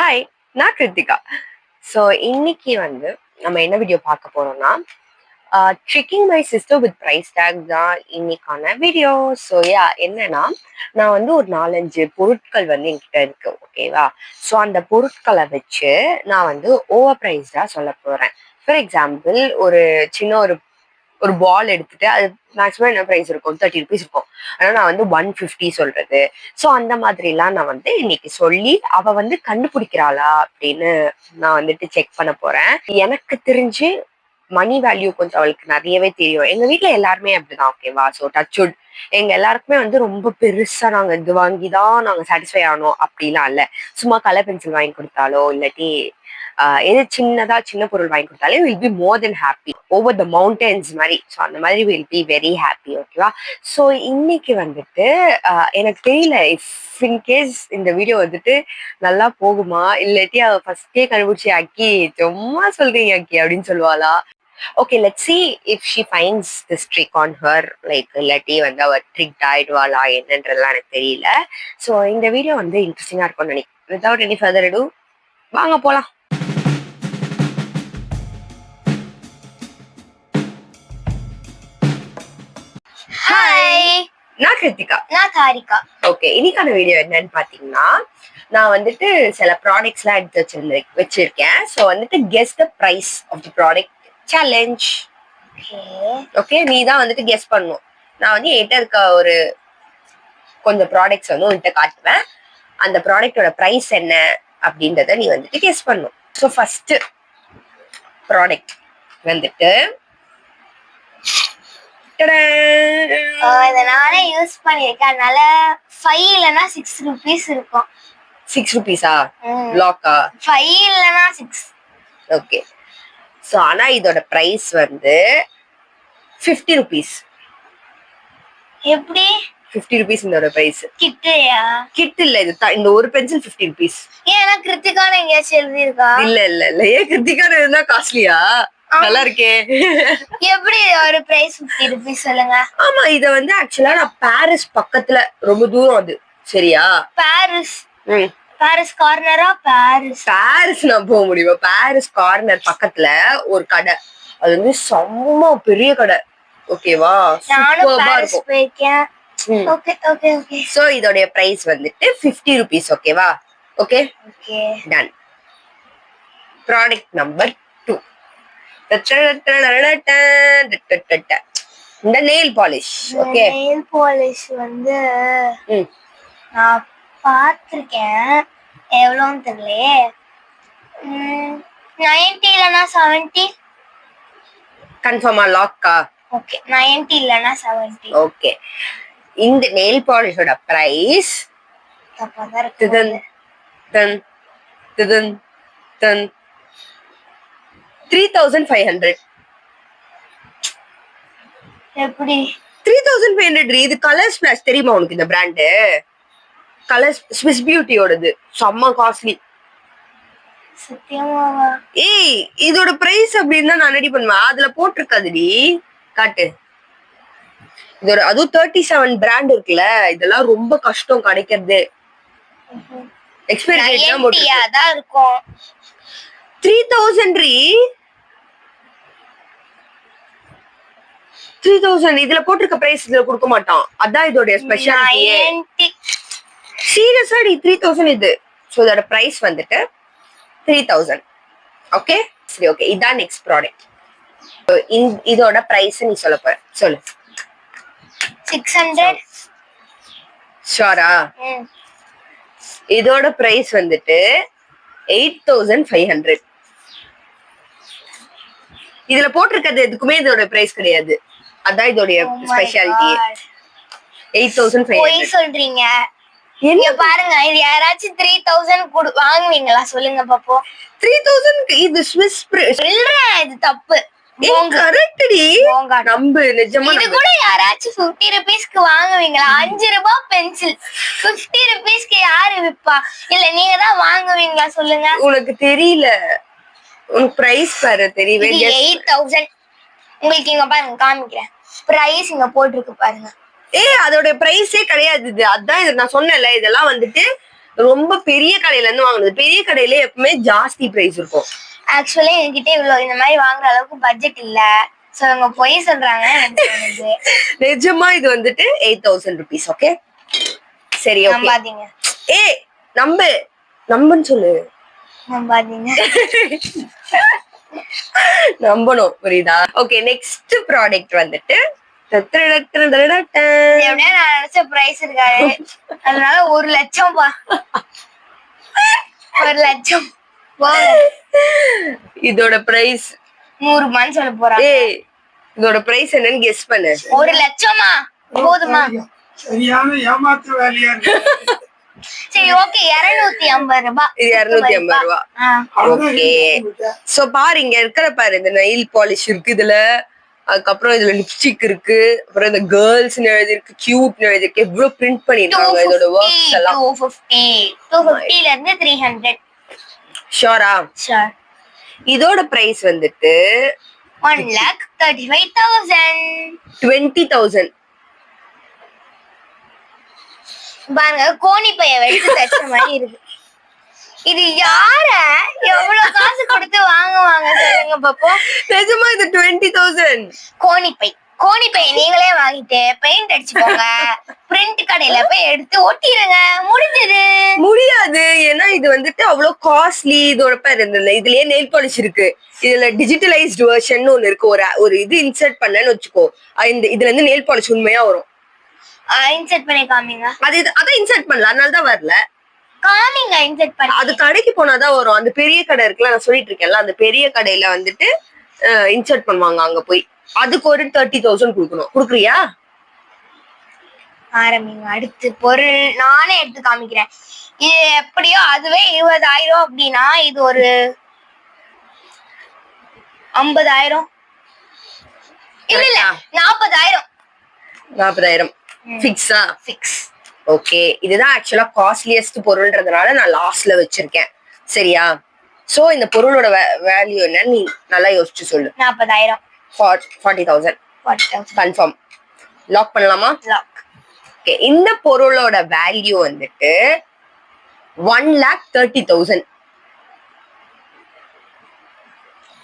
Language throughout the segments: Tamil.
ஹாய், நான் கிருத்திகா. ஸோ இன்னைக்கு நம்ம என்ன வீடியோ பார்க்க போறோம்னா tricking my sister with price tag தான் இன்னைக்கான வீடியோ. ஸோ என்னன்னா நான் ஒரு 4-5 பொருட்கள் என்கிட்ட இருக்கு, ஓகேவா? ஸோ அந்த பொருட்களை வச்சு நான் ஓவர் ப்ரைஸ்டா சொல்ல போறேன். ஃபார் எக்ஸாம்பிள், ஒரு சின்ன ஒரு பால் எடுத்துட்டு அது மேக்ஸிமம் என்ன ப்ரைஸ் இருக்கும், 30 rupees இருக்கும். ஆனால் நான் 150 சொல்றது. ஸோ அந்த மாதிரிலாம் நான் இன்னைக்கு சொல்லி அவ கண்டுபிடிக்கிறாளா அப்படின்னு நான் செக் பண்ண போறேன். எனக்கு தெரிஞ்சு மணி வேல்யூ கொஞ்சம் அவளுக்கு நிறையவே தெரியும். எங்க வீட்ல எல்லாருமே அப்படிதான், ஓகேவா? ஸோ டச்வுட் எங்க எல்லாருக்குமே ரொம்ப பெருசா நாங்க இது வாங்கிதான் நாங்க சாட்டிஸ்ஃபை ஆனோம் அப்படிலாம் இல்ல. சும்மா கலர் பென்சில் வாங்கி கொடுத்தாலோ இல்லாட்டி எது சின்ன பொருள் வாங்கி கொடுத்தாலே will be more then happy over the mountains மாதிரி. ஸோ அந்த மாதிரி வில் பி வெரி ஹாப்பி, ஓகேவா? ஸோ இன்னைக்கு எனக்கு தெரியல இஃப் இன்கேஸ் இந்த வீடியோ நல்லா போகுமா, இல்லாட்டி அவ ஃபர்ஸ்டே கண்டுபிடிச்சி அக்கி சும்மா சொல்றீங்க அக்கி அப்படின்னு சொல்லுவாளா. Okay, let's see if she finds this trick on her, like இல்லாட்டி அவ ட்ரிக் ஆயிடுவாளா என்னன்றதுலாம் எனக்கு தெரியல. ஸோ இந்த வீடியோ இன்ட்ரெஸ்டிங்கா இருக்கும்னு நினைக்கிறேன். வித்வுட் எனி ஃபர்தர் ado வாங்க போலாம். ஹாய், நான் கிருத்திகா. நான் தாரிகா. ஓகே, இன்னைக்கான வீடியோ என்னன்னு பாத்தீங்கன்னா, நான் சில ப்ராடக்ட்ஸ்லாம் எடுத்து வச்சிருக்கேன். So guess the price of the product challenge. Okay, நீ தான் கெஸ் பண்ணணும். நான் என்கிட்ட இருக்க ஒரு கொஞ்சம் ப்ராடக்ட்ஸ் உன்கிட்ட காட்டுவேன். அந்த ப்ராடக்டோட பிரைஸ் என்ன அப்படின்றத நீ கெஸ் பண்ணணும். ஸோ ஃபர்ஸ்ட் ப்ராடக்ட் இதனால யூஸ் பண்ணிருக்கேன். அதனால 5 இல்லனா 6 rupees இருக்கும். 6 rupees லாக்கா? 5 இல்லனா 6. ஓகே, ஸோ ஆனா இதோட பிரைஸ் 50 rupees. எப்படி 50 rupees இதோட பிரைஸ்? கிட்டயா? கிட் இல்ல, இது இந்த ஒரு பென்சில் 50 rupees. ஏன்னா கிருத்திகான எங்கேயாச்சும் எழுதிருக்கா? இல்ல இல்ல இல்ல, ஏன் கிருத்திகான இருந்தா காஸ்ட்லியா? நல்லா இருக்கே. எப்படி ஒரு பிரைஸ் 50 rupees சொல்லுங்க. ஆமா, இத ஆக்சுவலா நான் பாரிஸ் பக்கத்துல, ரொம்ப தூரம் அது, சரியா? Paris Paris கார்னரா? பாரிஸ் நான் போக முடியுமா? பாரிஸ் கார்னர் பக்கத்துல ஒரு கடை, அது செம்ம பெரிய கடை, ஓகேவா? நானும் பாரிஸ் போயிருக்கேன். Okay okay okay. சோ இதோட பிரைஸ் 50 rupees, ஓகேவா? Okay okay, done. Product number 2, இந்த nail polish. Okay, nail polish நான் பாத்திருக்கேன். எவ்வளவுன்னு தெரியலையே. 90 இல்லனா 70. கன்ஃபார்மா? லாக்கா? ஓகே, 90 இல்லனா 70. ஓகே, இந்த நெயில் பாலிஷோட பிரைஸ் 3500. எப்படி 3500? இது கலர் ஸ்பிளாஷ், தெரியுமா உனக்கு இந்த பிராண்டு? கலர் ஸ்விஸ் பியூட்டியோடது, செம்ம காஸ்ட்லி. சத்தியமாவா? ஏய், இதோட பிரைஸ் அப்படின்னு நான் ரெடி பண்ணுவேன். அதுல போட்டிருக்காதுடி, காட்டு. இதோட அதுவும் 37 பிராண்ட் இருக்குல்ல, இதெல்லாம் ரொம்ப கஷ்டம் கிடைக்கிறது. எக்ஸ்பைரி டேட் தான் போட்டுருக்கு. அதான் இருக்கும். 3000 3000 இதுல போட்டிருக்க பிரைஸ் இதுல கொடுக்க மாட்டான். அதான் இதோட ஸ்பெஷாலிட்டி. சீரியஸா 3000 இது. சோ இதோட பிரைஸ் 3000. ஓகே சரி, ஓகே, இதான் நெக்ஸ்ட் ப்ராடக்ட். இதோட பிரைஸ் நீ சொல்ல போற, சொல்லு. 600. ஷூரா? இதோட பிரைஸ் 8500. இதுல போட்டிருக்கிறது எதுக்குமே இதோட பிரைஸ் கிடையாது. அதான் இதோட ஸ்பெஷாலிட்டி. 8500. போய் சொல்றீங்க. நீங்க பாருங்க, இது யாராச்சும் 3000 வாங்குவீங்களா சொல்லுங்க பாப்போம். 3000 இது ஸ்விஸ் சொல்றேன், இது தப்பு. நம்பு, நிஜமா. இது கூட யாராச்சும் 50 rupeesக்கு வாங்குவீங்களா? 5 ரூபாய் பென்சில் 50 rupeesக்கு யாரு விப்பா? இல்ல நீங்க தான் வாங்குவீங்களா சொல்லுங்க. உனக்கு தெரியல, உனக்கு பிரைஸ் பாரு தெரியவே. 8000. உங்களுக்கு இங்க பாருங்க, காமிக்கிறேன். பிரைஸ் இங்க போட்டிருக்கு பாருங்க. அதோட பிரைஸே கிடையாது இது. அதான் இது நான் சொன்னேன்ல, இதெல்லாம் ரொம்ப பெரிய கடையில இருந்து வாங்குனது. பெரிய கடையில எப்பவுமே ஜாஸ்தி பிரைஸ் இருக்கும். ஆக்சுவலி என்கிட்ட இவ்வளவு இந்த மாதிரி வாங்குற அளவுக்கு பட்ஜெட் இல்ல. சோ அவங்க பொய் சொல்றாங்க எனக்கு தோணுது. நிஜமா இது வந்துட்டு 8000 rupees. ஓகே சரி ஓகே. நம்பாதீங்க. ஏய் நம்புன்னு சொல்லு. நம்பாதீங்க. நம்பணும் புரியுதா? ஓகே நெக்ஸ்ட் ப்ராடக்ட் வந்துட்டு நான் நினைச்ச பிரைஸ் இருக்காது, அதனால 1 லட்சம் பா. 1 லட்சம் இதோட பிரைஸ் 100 ரூபான்னு சொல்ல போறாங்க. ஏய் இதோட பிரைஸ் என்னன்னு கெஸ் பண்ணு. 1 லட்சமா போதுமா? சரியான ஏமாத்து வேலையா இருக்கு. சரி ஓகே 250 ரூபாய். இது 250 ரூபா. ஓகே சோ பாரு இங்க இருக்கிற பாரு இந்த நெயில் பாலிஷ் இருக்கு இதுல, அதுக்கப்புறம் இதுல லிப்ஸ்டிக் இருக்கு, அப்புறம் இந்த கேர்ள்ஸ் எழுதி இருக்கு, கியூட் எழுதி இருக்கு, எவ்வளவு பிரிண்ட் பண்ணிருக்காங்க இதோட ஒர்க்ஸ் எல்லாம். 250 ல இருந்து 300. ஷூரா? ஷூர். இதோட பிரைஸ் வந்துட்டு 1,35,000. 20,000. பாருங்க கோணி பைய வச்சு தச்ச மாதிரி இருக்கு. இது யார எவ்வளவு காசு கொடுத்து வாங்குவாங்க சொல்லுங்க பாப்போம். நிஜமா இது 20,000. கோணி பை நீங்களே வாங்கிட்டு பெயிண்ட் அடிச்சுக்கோங்க, பிரிண்ட் கடையில போய் எடுத்து ஒட்டிடுங்க, முடிஞ்சது. முடியாது, ஏன்னா இது வந்துட்டு அவ்வளவு காஸ்ட்லி. இதோட பேர் இருந்தது இதுலயே நெயில் பாலிஷ் இருக்கு, இதுல டிஜிட்டலைஸ்டு வெர்ஷன் ஒண்ணு இருக்கு. ஒரு இது இன்சர்ட் பண்ணேன்னு வச்சுக்கோ, இதுல இருந்து நெயில் பாலிஷ் உண்மையா வரும். இன்சர்ட் பண்ணி காமிங்க. அதான் இன்சர்ட் பண்ணல, அதனாலதான் வரல. காமிங்க இன்சர்ட் பண்ணி. அது கடைக்கு போனாதான் வரும். அந்த பெரிய கடை இருக்குல்ல, நான் சொல்லிட்டு இருக்கேன்ல, அந்த பெரிய கடையில வந்துட்டு இன்சர்ட் பண்ணுவாங்க. அங்க போய் அதுக்கு ஒரு 30,000 கொடுக்கணும். குடுக்குறியா? ஆரம்பிங்க. அடுத்து பொருள் நானே எடுத்து காமிக்கிறேன். இது எப்படியோ அதுவே 20,000 அப்படின்னா இது ஒரு 50,000 இல்ல 40,000. 40,000 ஃபிக்ஸா? ஃபிக்ஸ். ஓகே இதுதான் ஆக்சுவலா காஸ்ட்லியஸ்ட் பொருள்ன்றதுனால நான் லாஸ்ட்ல வச்சிருக்கேன். சரியா? சோ இந்த பொருளோட வேல்யூ என்ன நீ நல்லா யோசிச்சு சொல்லு. 40,000. 40,000 கன்ஃபார்ம். லாக் பண்ணலாமா? லாக். ஓகே இந்த பொருளோட வேல்யூ வந்துட்டு 1,30,000.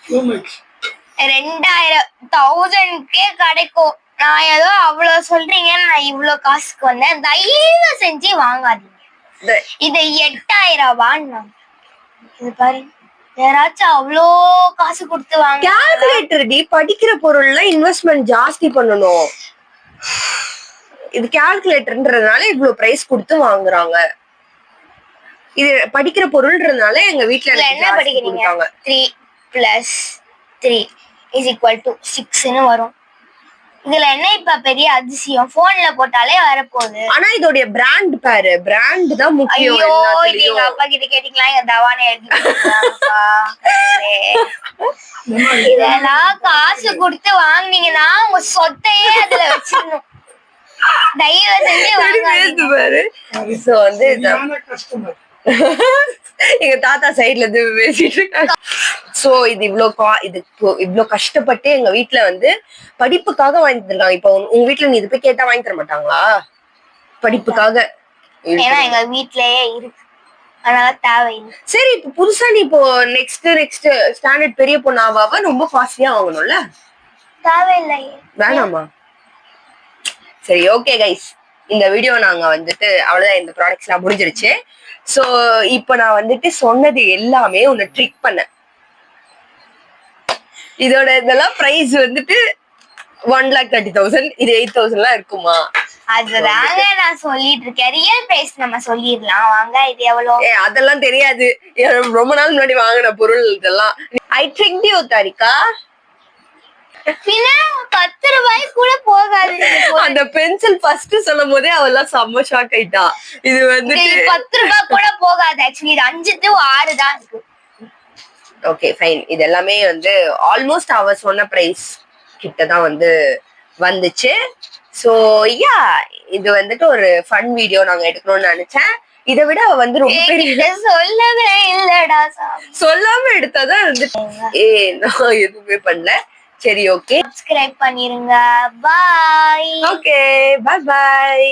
2,000 கிடைக்கும். நான் ஏதோ அவ்வளவு சொல்றீங்கன்னு நான் இவ்வளவு காசுக்கு வந்தேன். தயவு செஞ்சு வாங்காதீங்க. இது 8,000 ரூபான்னு. இது பாரு யாராச்சும் அவ்வளோ காசு கொடுத்து வாங்க. கால்குலேட்டர் டி, படிக்கிற பொருள்ல இன்வெஸ்ட்மெண்ட் ஜாஸ்தி பண்ணணும். இது கால்குலேட்டர்ன்றதுனால இவ்வளவு பிரைஸ் கொடுத்து வாங்குறாங்க. இது படிக்கிற பொருள்ன்றதுனால எங்க வீட்ல என்ன படிக்கிறீங்க? 3 + 3 = 6ன்னு வரும். இதுல என்ன இப்ப பெரிய அதிசயம்? போன்ல போட்டாலே வரப்போகுது. ஆனா இதோட பிராண்ட் பாரு, பிராண்ட் தான் முக்கியம். ஐயோ இது எங்க அப்பா கிட்ட கேட்டீங்களா? எங்க தவானே எழுதிட்டாங்கப்பா. இதெல்லாம் காசு கொடுத்து வாங்குனீங்கன்னா உங்க சொத்தையே அதுல வச்சிடணும். தயவு செஞ்சு வாங்காதீங்க பாரு. சோ வந்து கஸ்டமர் எங்க தாத்தா சைடுல இருந்து பேசிட்டு இருக்காங்க. சோ இது இவ்ளோ கஷ்டப்பட்டு எங்க வீட்டுல வந்து படிப்புக்காக வாங்கி தருக்காங்க. இப்ப உங்க வீட்டுல நீ இது போய் கேட்டா வாங்கி தர மாட்டாங்களா? படிப்புக்காக. ஏன்னா எங்க வீட்லயே இருக்கு, அதனால தேவையில்லை. சரி இப்ப புதுசா நீ இப்போ நெக்ஸ்ட் ஸ்டாண்டர்ட் பெரிய பொண்ணு ஆவாவ ரொம்ப காஸ்ட்லியா வாங்கணும்ல? தேவையில்லை. வேணாமா? சரி ஓகே கைஸ், இந்த வீடியோ நாங்க வந்துட்டு அவ்வளவுதான், இந்த ப்ராடக்ட்ஸ் எல்லாம் முடிஞ்சிருச்சு. சோ இப்ப நான் வந்துட்டு சொன்னது எல்லாமே உன்னை ட்ரிக் பண்ணேன். இதெல்லாம் பிரைஸ் வந்துட்டு 1,30,000. இது 8,000 இருக்குமா? அதுதாங்க நான் சொல்லிட்டு இருக்கேன். ரியல் பிரைஸ் நம்ம சொல்லிடலாம் வாங்க. இது எவ்வளவு? அதெல்லாம் தெரியாது, ரொம்ப நாள் முன்னாடி வாங்கின பொருள் இதெல்லாம். ஐ ட்ரிக்ட் யூ தாரிகா. பின்ன 10 ரூபாய் கூட போகாது. அந்த பென்சில் ஃபர்ஸ்ட் சொல்லும் போதே அவெல்லாம் செம்ம ஷாக் ஆயிட்டா. இது வந்துட்டு 10 ரூபாய் கூட போகாது. ஆக்சுவலி இது 5 to 6 தான் இருக்கு. Okay fine. இது எல்லாமே வந்து ஆல்மோஸ்ட் அவ சொன்ன பிரைஸ் கிட்டதான் வந்து வந்துச்சு. சோ யா இது வந்துட்டு ஒரு ஃபன் வீடியோ நாங்க எடுக்கணும்னு நினைச்சேன். இதை விட அவ வந்து ரொம்ப பெரிய சொல்லவே இல்லடா, சொல்லாம எடுத்தாதான் வந்து நான் எதுவுமே பண்ணல. சரி ஓகே, சப்ஸ்கிரைப் பண்ணிருங்க. பாய். ஓகே பை பாய்.